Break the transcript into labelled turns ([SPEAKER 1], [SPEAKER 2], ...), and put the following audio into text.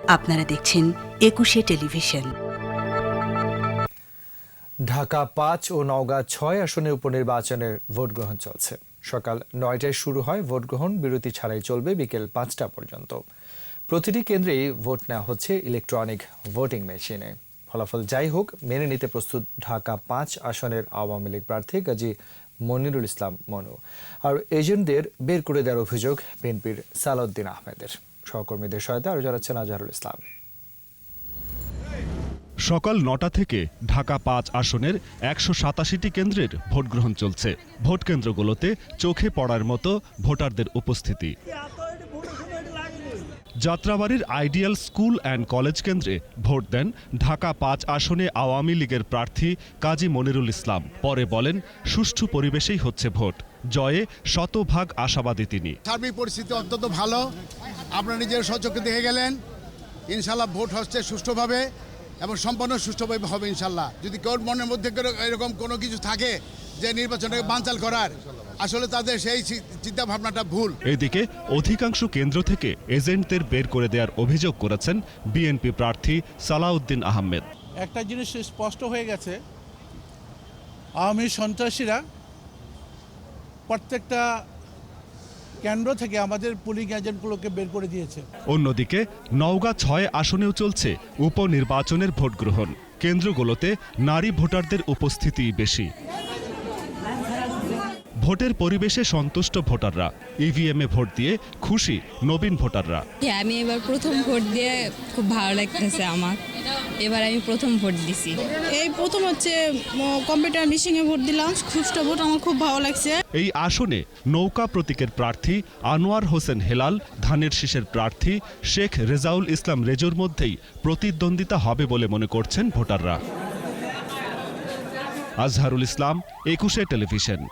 [SPEAKER 1] আপনারা দেখছেন ২১শে টেলিভিশন।
[SPEAKER 2] ঢাকা ৫ ও নওগাঁ ৬ আসনে উপনির্বাচনের ভোট গ্রহণ চলছে। সকাল ৯টায় শুরু হয় ভোট গ্রহণ, বিরতি ছাড়াই চলবে বিকেল ৫টা পর্যন্ত। প্রতিটি কেন্দ্রেই ভোট নেওয়া হচ্ছে ইলেকট্রনিক ভোটিং মেশিনে। ফলাফল যাই হোক, মেনে নিতে প্রস্তুত ঢাকা ৫ আসনের আওয়ামী লীগ প্রার্থী গাজী মনিরুল ইসলাম মনু। আর এজেন্টদের বের করে দেওয়ার অভিযোগ বিএনপির সালাউদ্দিন আহমেদের। সহকর্মীদের সহায়তা আরও জানাচ্ছেন আজহারুল ইসলাম।
[SPEAKER 3] সকাল ৯টা থেকে ঢাকা ৫ আসনের ১৮৭টি কেন্দ্রের ভোট গ্রহণ চলছে। ভোট কেন্দ্রগুলোতে চোখে পড়ার মতো ভোটারদের উপস্থিতি। যাত্রাবাড়ির আইডিয়াল স্কুল অ্যান্ড কলেজ কেন্দ্রে ভোট দেন ঢাকা ৫ আসনে আওয়ামী লীগের প্রার্থী কাজী মনিরুল ইসলাম। পরে বলেন, সুষ্ঠু পরিবেশেই হচ্ছে ভোট, জয়ে শতভাগ আশাবাদী তিনি।
[SPEAKER 4] সার্বিক পরিস্থিতি অত্যন্ত ভালো, আপনারা নিজের সচক্ষে দেখে গেলেন। ইনশাল্লাহ ভোট হচ্ছে সুষ্ঠুভাবে এবং সম্পূর্ণ সুষ্ঠুভাবে হবে ইনশাল্লাহ। যদি কেউ মনের মধ্যে এরকম কোনো কিছু থাকে যে নির্বাচনটাকে বানচাল করার, আসলে তাদের সেই চিন্তা ভাবনাটা ভুল।
[SPEAKER 3] এদিকে অধিকাংশ কেন্দ্র থেকে এজেন্টদের বের করে দেওয়ার অভিযোগ করেছেন বিএনপি প্রার্থী সালাউদ্দিন আহমেদ।
[SPEAKER 5] একটা জিনিস স্পষ্ট হয়ে গেছে, আওয়ামী সন্ত্রাসীরা প্রত্যেকটা কেন্দ্র থেকে আমাদের পুলিং এজেন্টগুলোকে বের করে দিয়েছে।
[SPEAKER 3] অন্যদিকে নওগাঁ ৬ আসনেও চলছে উপনির্বাচনের ভোট গ্রহণ। কেন্দ্রগুলোতে নারী ভোটারদের উপস্থিতি বেশি। ভোটের পরিবেশে সন্তুষ্ট ভোটাররা। ইভিএমে ভোট দিয়ে খুশি নবীন ভোটাররা।
[SPEAKER 6] আমি এবার প্রথম ভোট দিয়ে খুব ভালো লাগতেছে আমার। এবার আমি প্রথম ভোট দিছি।
[SPEAKER 7] এই প্রথম হচ্ছে কম্পিউটার মেশিনে ভোট দিলাম, সুষ্ঠু ভোট, আমার খুব ভালো লাগছে।
[SPEAKER 3] এই আসনে নৌকা প্রতীকের প্রার্থী আনোয়ার হোসেন হেলাল, ধানের শীষের প্রার্থী শেখ রেজাউল ইসলাম রেজুর মধ্যেই প্রতিদ্বন্দ্বিতা হবে বলে মনে করছেন ভোটাররা। আজহারুল ইসলাম, ২১শে টেলিভিশন।